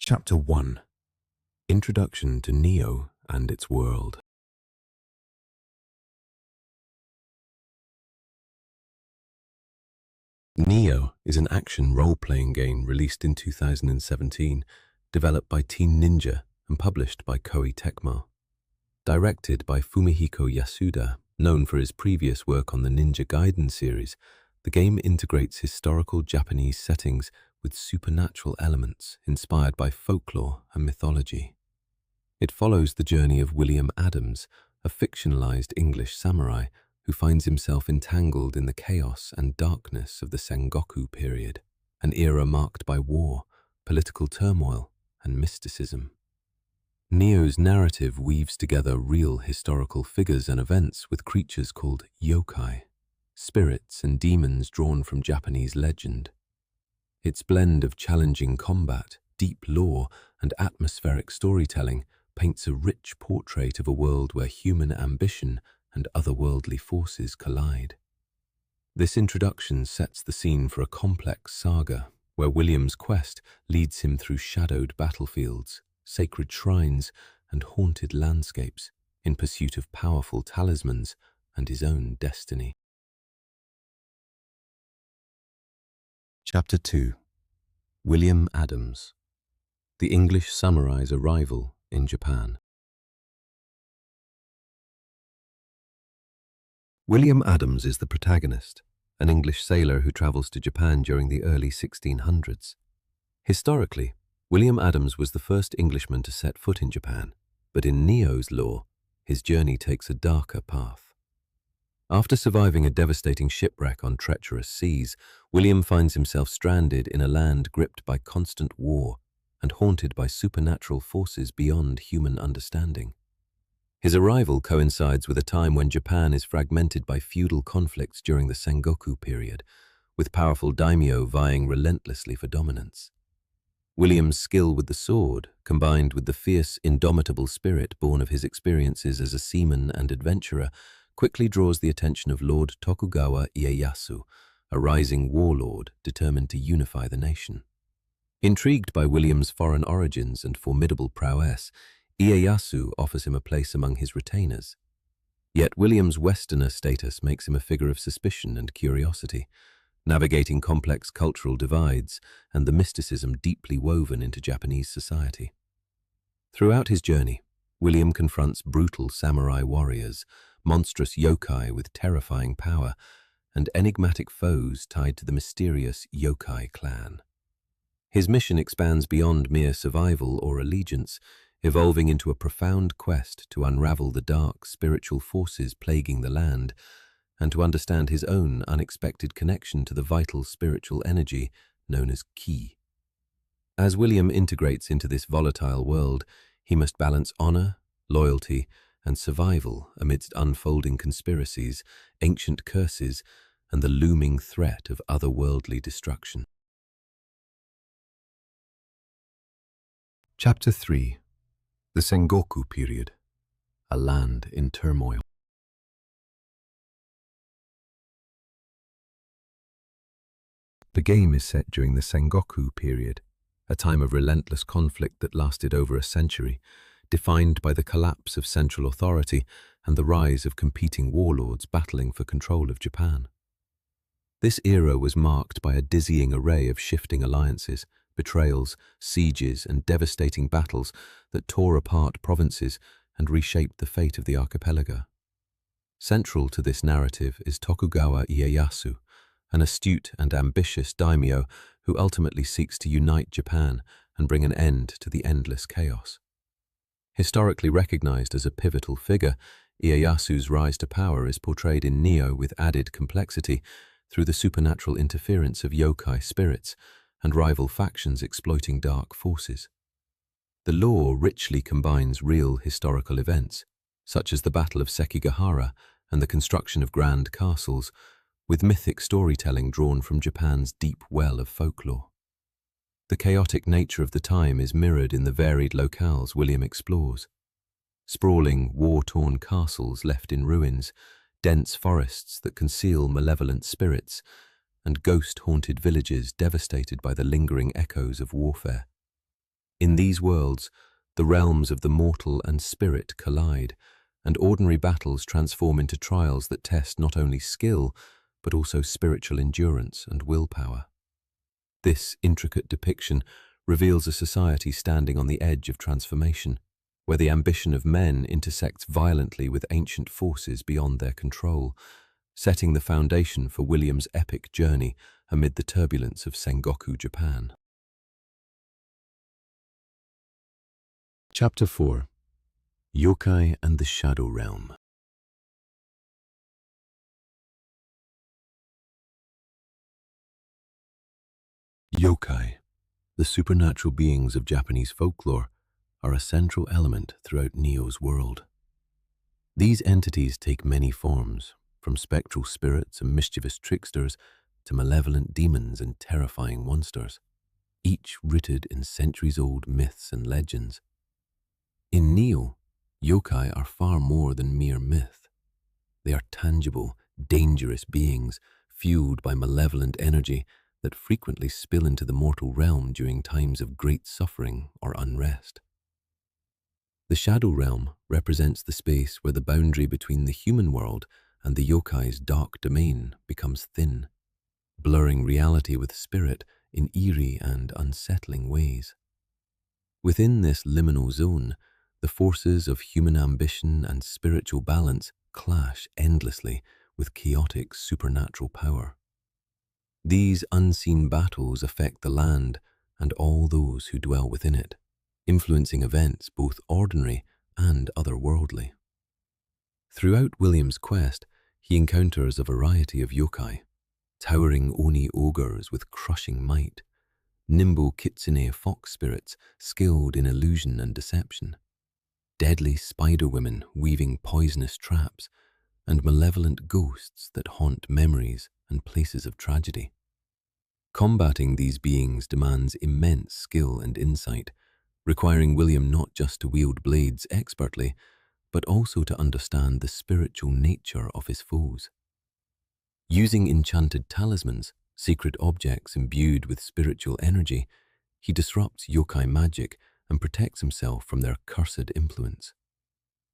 Chapter 1. Introduction to Nioh and its world. Nioh is an action role-playing game released in 2017, developed by Team Ninja and published by Koei Tecmo. Directed by Fumihiko Yasuda, known for his previous work on the Ninja Gaiden series, the game integrates historical Japanese settings with supernatural elements inspired by folklore and mythology. It follows the journey of William Adams, a fictionalized English samurai who finds himself entangled in the chaos and darkness of the Sengoku period, an era marked by war, political turmoil, and mysticism. Nioh's narrative weaves together real historical figures and events with creatures called Yokai, spirits and demons drawn from Japanese legend. Its blend of challenging combat, deep lore, and atmospheric storytelling paints a rich portrait of a world where human ambition and otherworldly forces collide. This introduction sets the scene for a complex saga where William's quest leads him through shadowed battlefields, sacred shrines, and haunted landscapes in pursuit of powerful talismans and his own destiny. Chapter 2. William Adams. The English samurai's arrival in Japan. William Adams is the protagonist, an English sailor who travels to Japan during the early 1600s. Historically, William Adams was the first Englishman to set foot in Japan, but in Nioh's lore, his journey takes a darker path. After surviving a devastating shipwreck on treacherous seas, William finds himself stranded in a land gripped by constant war and haunted by supernatural forces beyond human understanding. His arrival coincides with a time when Japan is fragmented by feudal conflicts during the Sengoku period, with powerful daimyo vying relentlessly for dominance. William's skill with the sword, combined with the fierce, indomitable spirit born of his experiences as a seaman and adventurer, quickly draws the attention of Lord Tokugawa Ieyasu, a rising warlord determined to unify the nation. Intrigued by William's foreign origins and formidable prowess, Ieyasu offers him a place among his retainers. Yet William's Westerner status makes him a figure of suspicion and curiosity, navigating complex cultural divides and the mysticism deeply woven into Japanese society. Throughout his journey, William confronts brutal samurai warriors, monstrous yokai with terrifying power, and enigmatic foes tied to the mysterious Yokai clan. His mission expands beyond mere survival or allegiance, evolving into a profound quest to unravel the dark spiritual forces plaguing the land and to understand his own unexpected connection to the vital spiritual energy known as ki. As William integrates into this volatile world, he must balance honor, loyalty, and survival amidst unfolding conspiracies, ancient curses, and the looming threat of otherworldly destruction. Chapter 3. The Sengoku period. A land in turmoil. The game is set during the Sengoku period, a time of relentless conflict that lasted over a century, defined by the collapse of central authority and the rise of competing warlords battling for control of Japan. This era was marked by a dizzying array of shifting alliances, betrayals, sieges, and devastating battles that tore apart provinces and reshaped the fate of the archipelago. Central to this narrative is Tokugawa Ieyasu, an astute and ambitious daimyo who ultimately seeks to unite Japan and bring an end to the endless chaos. Historically recognized as a pivotal figure, Ieyasu's rise to power is portrayed in Nioh with added complexity through the supernatural interference of yokai spirits and rival factions exploiting dark forces. The lore richly combines real historical events, such as the Battle of Sekigahara and the construction of grand castles, with mythic storytelling drawn from Japan's deep well of folklore. The chaotic nature of the time is mirrored in the varied locales William explores. Sprawling, war-torn castles left in ruins, dense forests that conceal malevolent spirits, and ghost-haunted villages devastated by the lingering echoes of warfare. In these worlds, the realms of the mortal and spirit collide, and ordinary battles transform into trials that test not only skill, but also spiritual endurance and willpower. This intricate depiction reveals a society standing on the edge of transformation, where the ambition of men intersects violently with ancient forces beyond their control, setting the foundation for William's epic journey amid the turbulence of Sengoku Japan. Chapter 4: Yokai and the Shadow Realm. Yokai, the supernatural beings of Japanese folklore, are a central element throughout Nioh's world. These entities take many forms, from spectral spirits and mischievous tricksters to malevolent demons and terrifying monsters, each rooted in centuries-old myths and legends. In Nioh, yokai are far more than mere myth. They are tangible, dangerous beings fueled by malevolent energy that frequently spill into the mortal realm during times of great suffering or unrest. The Shadow Realm represents the space where the boundary between the human world and the yokai's dark domain becomes thin, blurring reality with spirit in eerie and unsettling ways. Within this liminal zone, the forces of human ambition and spiritual balance clash endlessly with chaotic supernatural power. These unseen battles affect the land and all those who dwell within it, influencing events both ordinary and otherworldly. Throughout William's quest, he encounters a variety of yokai, towering oni ogres with crushing might, nimble kitsune fox spirits skilled in illusion and deception, deadly spider women weaving poisonous traps, and malevolent ghosts that haunt memories and places of tragedy. Combating these beings demands immense skill and insight, requiring William not just to wield blades expertly, but also to understand the spiritual nature of his foes. Using enchanted talismans, secret objects imbued with spiritual energy, he disrupts yokai magic and protects himself from their cursed influence.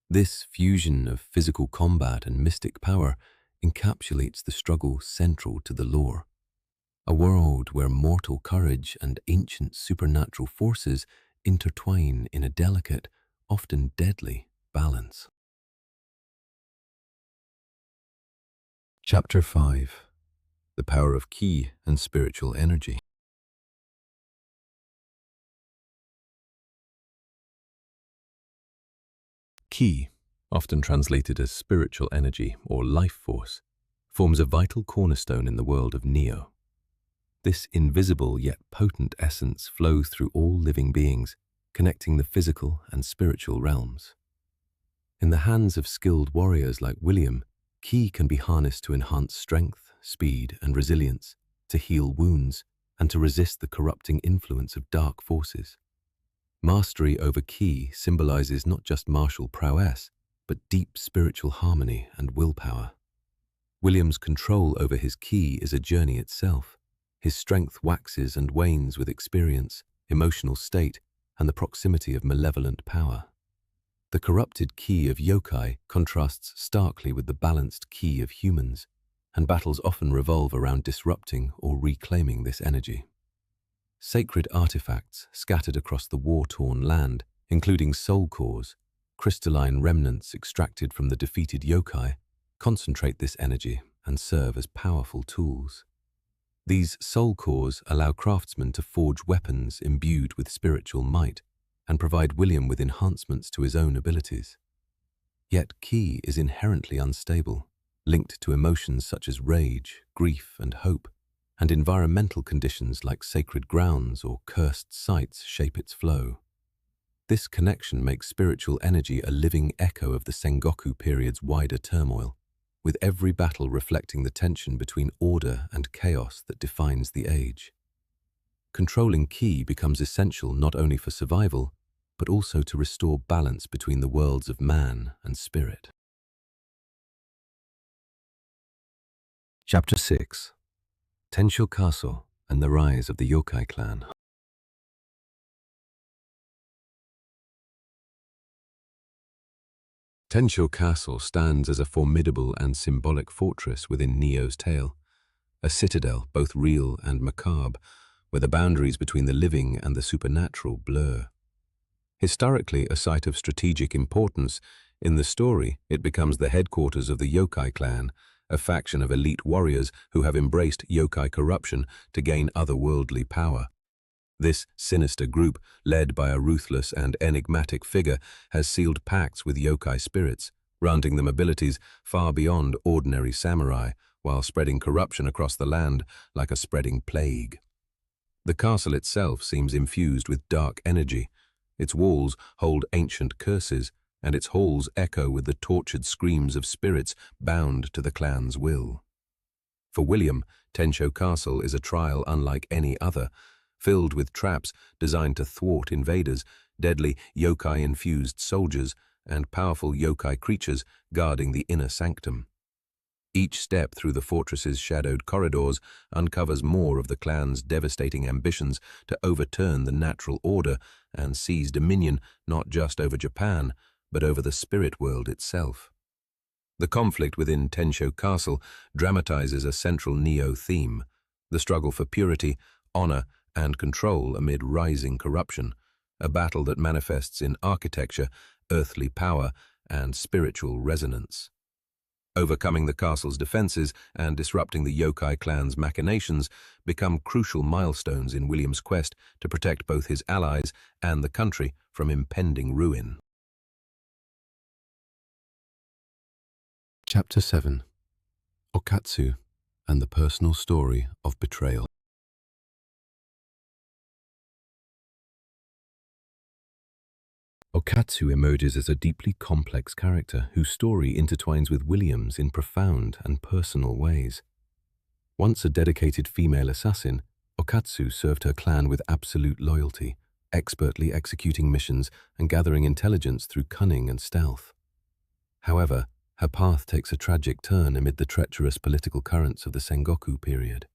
This fusion of physical combat and mystic power encapsulates the struggle central to the lore, a world where mortal courage and ancient supernatural forces intertwine in a delicate, often deadly, balance. Chapter 5: The Power of Ki and Spiritual Energy. Ki, often translated as spiritual energy or life force, forms a vital cornerstone in the world of Nioh. This invisible yet potent essence flows through all living beings, connecting the physical and spiritual realms. In the hands of skilled warriors like William, Ki can be harnessed to enhance strength, speed, and resilience, to heal wounds, and to resist the corrupting influence of dark forces. Mastery over Ki symbolizes not just martial prowess, but deep spiritual harmony and willpower. William's control over his Ki is a journey itself. His strength waxes and wanes with experience, emotional state, and the proximity of malevolent power. The corrupted Ki of yokai contrasts starkly with the balanced Ki of humans, and battles often revolve around disrupting or reclaiming this energy. Sacred artifacts scattered across the war-torn land, including soul cores, crystalline remnants extracted from the defeated yokai, concentrate this energy and serve as powerful tools. These soul cores allow craftsmen to forge weapons imbued with spiritual might and provide William with enhancements to his own abilities. Yet Ki is inherently unstable, linked to emotions such as rage, grief, and hope, and environmental conditions like sacred grounds or cursed sites shape its flow. This connection makes spiritual energy a living echo of the Sengoku period's wider turmoil, with every battle reflecting the tension between order and chaos that defines the age. Controlling Ki becomes essential not only for survival, but also to restore balance between the worlds of man and spirit. Chapter 6: Tensho Castle and the Rise of the Yokai Clan. Tensho Castle stands as a formidable and symbolic fortress within Nioh's tale, a citadel both real and macabre, where the boundaries between the living and the supernatural blur. Historically a site of strategic importance, in the story it becomes the headquarters of the Yokai clan, a faction of elite warriors who have embraced Yokai corruption to gain otherworldly power. This sinister group, led by a ruthless and enigmatic figure, has sealed pacts with Yokai spirits, granting them abilities far beyond ordinary samurai, while spreading corruption across the land like a spreading plague. The castle itself seems infused with dark energy. Its walls hold ancient curses, and its halls echo with the tortured screams of spirits bound to the clan's will. For William, Tensho Castle is a trial unlike any other, filled with traps designed to thwart invaders, deadly yokai-infused soldiers, and powerful yokai creatures guarding the inner sanctum. Each step through the fortress's shadowed corridors uncovers more of the clan's devastating ambitions to overturn the natural order and seize dominion not just over Japan, but over the spirit world itself. The conflict within Tensho Castle dramatizes a central Nioh theme, the struggle for purity, honor, and control amid rising corruption, a battle that manifests in architecture, earthly power, and spiritual resonance. Overcoming the castle's defenses and disrupting the Yokai clan's machinations become crucial milestones in William's quest to protect both his allies and the country from impending ruin. Chapter 7. Okatsu and the Personal Story of Betrayal. Okatsu emerges as a deeply complex character whose story intertwines with William's in profound and personal ways. Once a dedicated female assassin, Okatsu served her clan with absolute loyalty, expertly executing missions and gathering intelligence through cunning and stealth. However, her path takes a tragic turn amid the treacherous political currents of the Sengoku period.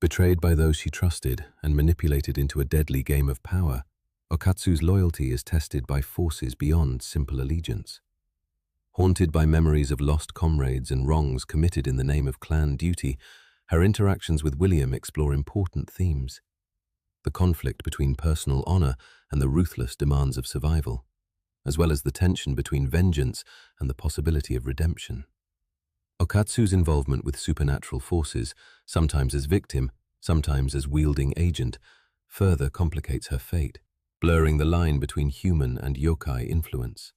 Betrayed by those she trusted and manipulated into a deadly game of power, Okatsu's loyalty is tested by forces beyond simple allegiance. Haunted by memories of lost comrades and wrongs committed in the name of clan duty, her interactions with William explore important themes: the conflict between personal honor and the ruthless demands of survival, as well as the tension between vengeance and the possibility of redemption. Okatsu's involvement with supernatural forces, sometimes as victim, sometimes as wielding agent, further complicates her fate, blurring the line between human and yokai influence.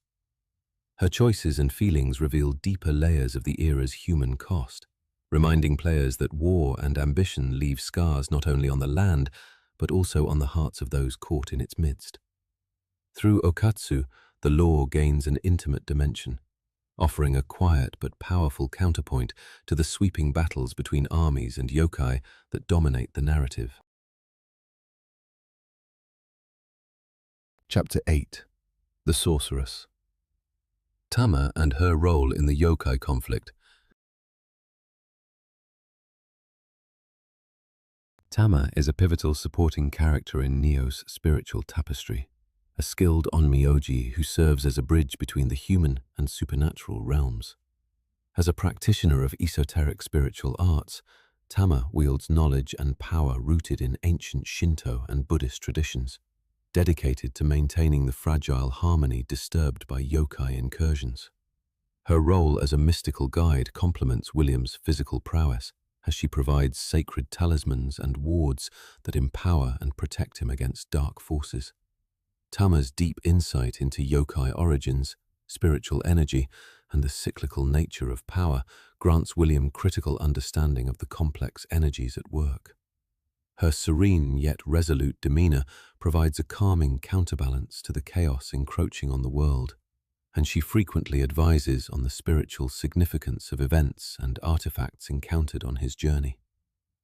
Her choices and feelings reveal deeper layers of the era's human cost, reminding players that war and ambition leave scars not only on the land, but also on the hearts of those caught in its midst. Through Okatsu, the lore gains an intimate dimension, offering a quiet but powerful counterpoint to the sweeping battles between armies and yokai that dominate the narrative. Chapter 8. The Sorceress. Tama and her role in the yokai conflict. Tama is a pivotal supporting character in Nioh's spiritual tapestry, a skilled onmyoji who serves as a bridge between the human and supernatural realms. As a practitioner of esoteric spiritual arts, Tama wields knowledge and power rooted in ancient Shinto and Buddhist traditions, dedicated to maintaining the fragile harmony disturbed by yokai incursions. Her role as a mystical guide complements William's physical prowess, as she provides sacred talismans and wards that empower and protect him against dark forces. Tama's deep insight into yokai origins, spiritual energy, and the cyclical nature of power grants William critical understanding of the complex energies at work. Her serene yet resolute demeanor provides a calming counterbalance to the chaos encroaching on the world, and she frequently advises on the spiritual significance of events and artifacts encountered on his journey.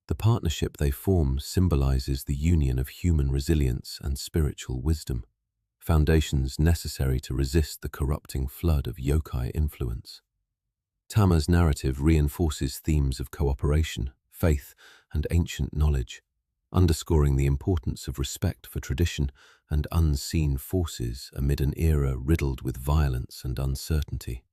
The partnership they form symbolizes the union of human resilience and spiritual wisdom, foundations necessary to resist the corrupting flood of yokai influence. Tama's narrative reinforces themes of cooperation, faith, and ancient knowledge, underscoring the importance of respect for tradition and unseen forces amid an era riddled with violence and uncertainty.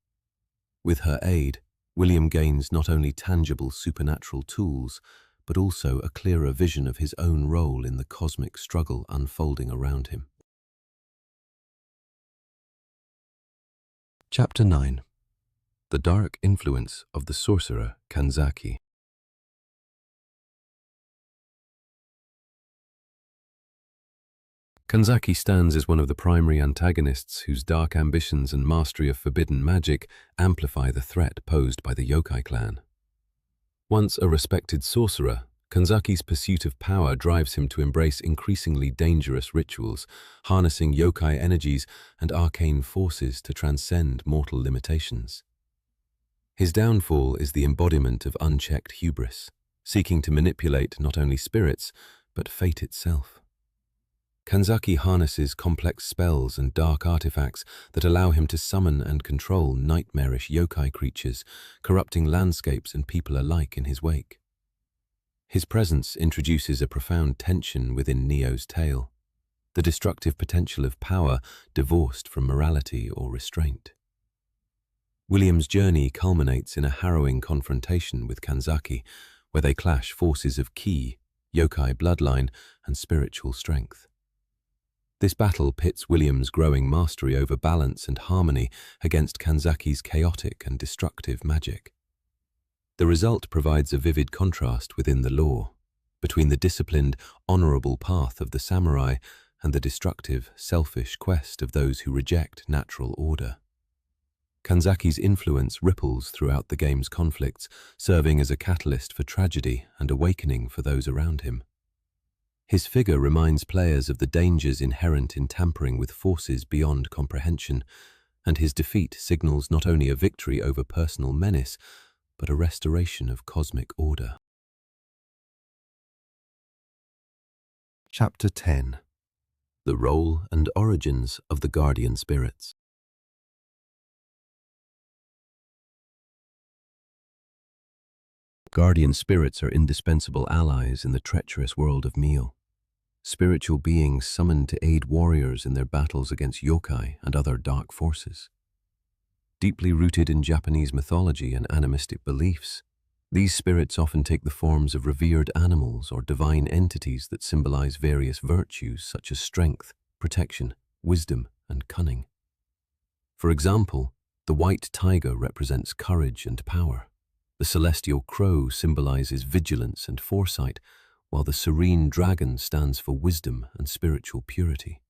With her aid, William gains not only tangible supernatural tools, but also a clearer vision of his own role in the cosmic struggle unfolding around him. Chapter 9. The Dark Influence of the Sorcerer Kanzaki. Kanzaki stands as one of the primary antagonists whose dark ambitions and mastery of forbidden magic amplify the threat posed by the Yokai clan. Once a respected sorcerer, Kanzaki's pursuit of power drives him to embrace increasingly dangerous rituals, harnessing yokai energies and arcane forces to transcend mortal limitations. His downfall is the embodiment of unchecked hubris, seeking to manipulate not only spirits, but fate itself. Kanzaki harnesses complex spells and dark artifacts that allow him to summon and control nightmarish yokai creatures, corrupting landscapes and people alike in his wake. His presence introduces a profound tension within Nioh's tale, the destructive potential of power divorced from morality or restraint. William's journey culminates in a harrowing confrontation with Kanzaki, where they clash forces of ki, yokai bloodline, and spiritual strength. This battle pits William's growing mastery over balance and harmony against Kanzaki's chaotic and destructive magic. The result provides a vivid contrast within the lore, between the disciplined, honorable path of the samurai and the destructive, selfish quest of those who reject natural order. Kanzaki's influence ripples throughout the game's conflicts, serving as a catalyst for tragedy and awakening for those around him. His figure reminds players of the dangers inherent in tampering with forces beyond comprehension, and his defeat signals not only a victory over personal menace, but a restoration of cosmic order. Chapter 10. The Role and Origins of the Guardian Spirits. Guardian spirits are indispensable allies in the treacherous world of Nioh. Spiritual beings summoned to aid warriors in their battles against yokai and other dark forces. Deeply rooted in Japanese mythology and animistic beliefs, these spirits often take the forms of revered animals or divine entities that symbolize various virtues such as strength, protection, wisdom, and cunning. For example, the white tiger represents courage and power. The celestial crow symbolizes vigilance and foresight, while the serene dragon stands for wisdom and spiritual purity.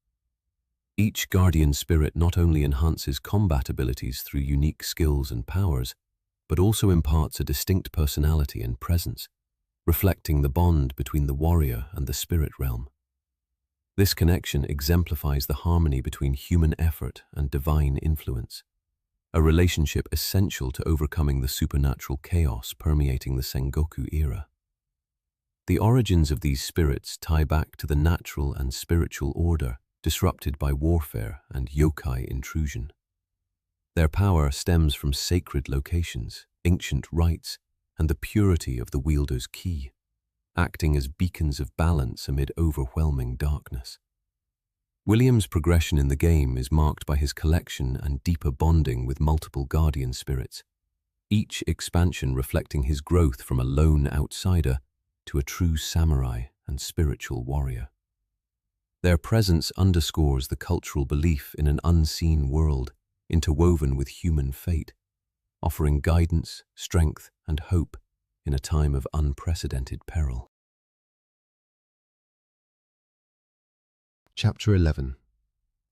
Each guardian spirit not only enhances combat abilities through unique skills and powers, but also imparts a distinct personality and presence, reflecting the bond between the warrior and the spirit realm. This connection exemplifies the harmony between human effort and divine influence, a relationship essential to overcoming the supernatural chaos permeating the Sengoku era. The origins of these spirits tie back to the natural and spiritual order disrupted by warfare and yokai intrusion. Their power stems from sacred locations, ancient rites, and the purity of the wielder's ki, acting as beacons of balance amid overwhelming darkness. William's progression in the game is marked by his collection and deeper bonding with multiple guardian spirits, each expansion reflecting his growth from a lone outsider to a true samurai and spiritual warrior. Their presence underscores the cultural belief in an unseen world interwoven with human fate, offering guidance, strength, and hope in a time of unprecedented peril. Chapter 11.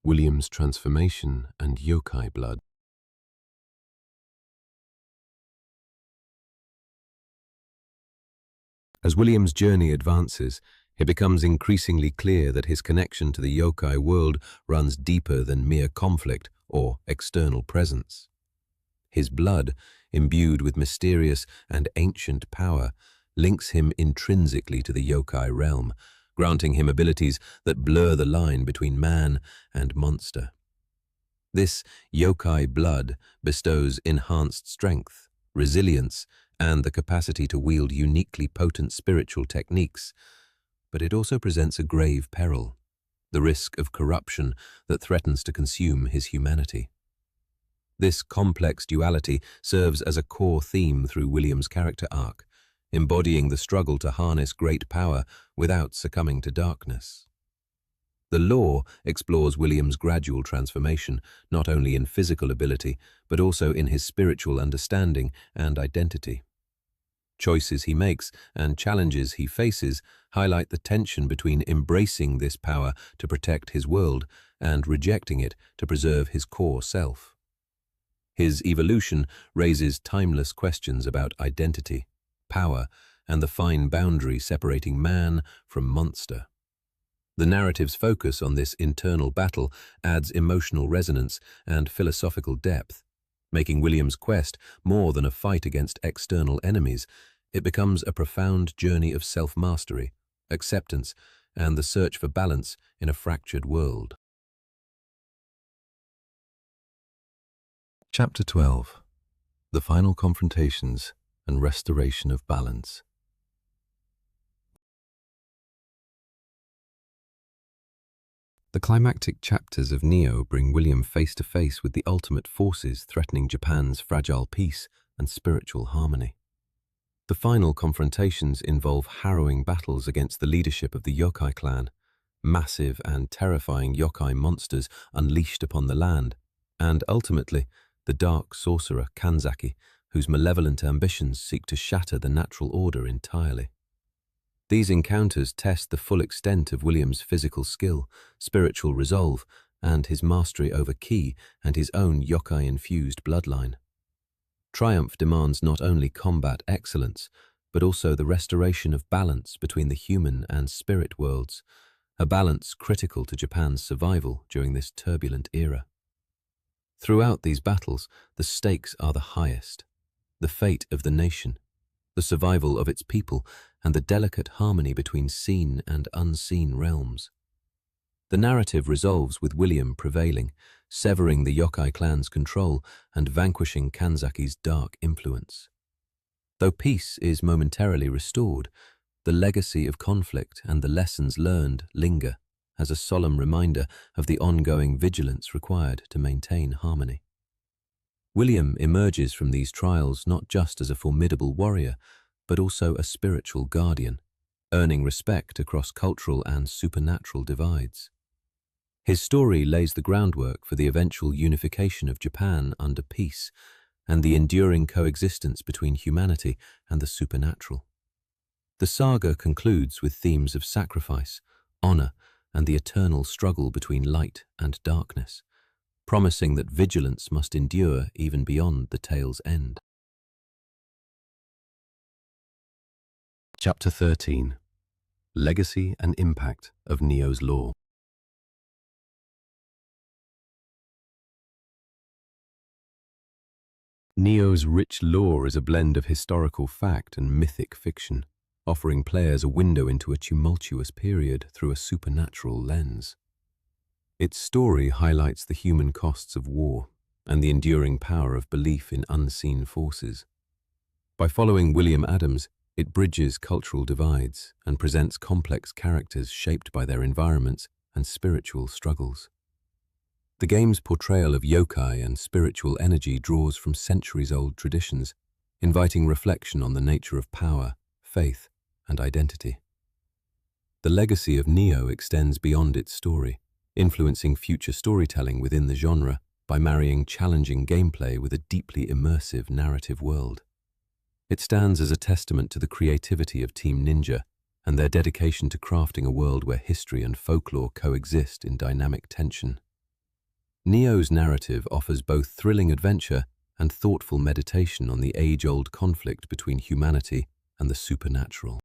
William's Transformation and Yokai Blood. As William's journey advances, it becomes increasingly clear that his connection to the yokai world runs deeper than mere conflict or external presence. His blood, imbued with mysterious and ancient power, links him intrinsically to the yokai realm, granting him abilities that blur the line between man and monster. This yokai blood bestows enhanced strength, resilience, and the capacity to wield uniquely potent spiritual techniques, but it also presents a grave peril. the risk of corruption that threatens to consume his humanity. This complex duality serves as a core theme through William's character arc, embodying the struggle to harness great power without succumbing to darkness. The lore explores William's gradual transformation, not only in physical ability, but also in his spiritual understanding and identity. Choices he makes and challenges he faces highlight the tension between embracing this power to protect his world and rejecting it to preserve his core self. His evolution raises timeless questions about identity, power, and the fine boundary separating man from monster. The narrative's focus on this internal battle adds emotional resonance and philosophical depth. Making William's quest more than a fight against external enemies, it becomes a profound journey of self-mastery, acceptance, and the search for balance in a fractured world. Chapter 12. The Final Confrontations and Restoration of Balance. The climactic chapters of Nioh bring William face to face with the ultimate forces threatening Japan's fragile peace and spiritual harmony. The final confrontations involve harrowing battles against the leadership of the Yokai clan, massive and terrifying yokai monsters unleashed upon the land, and ultimately, the dark sorcerer Kanzaki, whose malevolent ambitions seek to shatter the natural order entirely. These encounters test the full extent of William's physical skill, spiritual resolve, and his mastery over ki and his own yokai-infused bloodline. Triumph demands not only combat excellence, but also the restoration of balance between the human and spirit worlds, a balance critical to Japan's survival during this turbulent era. Throughout these battles, the stakes are the highest: the fate of the nation, the survival of its people, and the delicate harmony between seen and unseen realms. The narrative resolves with William prevailing, severing the Yokai clan's control and vanquishing Kanzaki's dark influence. Though peace is momentarily restored, the legacy of conflict and the lessons learned linger as a solemn reminder of the ongoing vigilance required to maintain harmony. William emerges from these trials not just as a formidable warrior, but also a spiritual guardian, earning respect across cultural and supernatural divides. His story lays the groundwork for the eventual unification of Japan under peace and the enduring coexistence between humanity and the supernatural. The saga concludes with themes of sacrifice, honor, and the eternal struggle between light and darkness, promising that vigilance must endure even beyond the tale's end. Chapter 13. Legacy and Impact of Nioh's Lore. Nioh's rich lore is a blend of historical fact and mythic fiction, offering players a window into a tumultuous period through a supernatural lens. Its story highlights the human costs of war and the enduring power of belief in unseen forces. By following William Adams, it bridges cultural divides and presents complex characters shaped by their environments and spiritual struggles. The game's portrayal of yokai and spiritual energy draws from centuries-old traditions, inviting reflection on the nature of power, faith, and identity. The legacy of Nioh extends beyond its story, influencing future storytelling within the genre by marrying challenging gameplay with a deeply immersive narrative world. It stands as a testament to the creativity of Team Ninja and their dedication to crafting a world where history and folklore coexist in dynamic tension. Nioh's narrative offers both thrilling adventure and thoughtful meditation on the age-old conflict between humanity and the supernatural.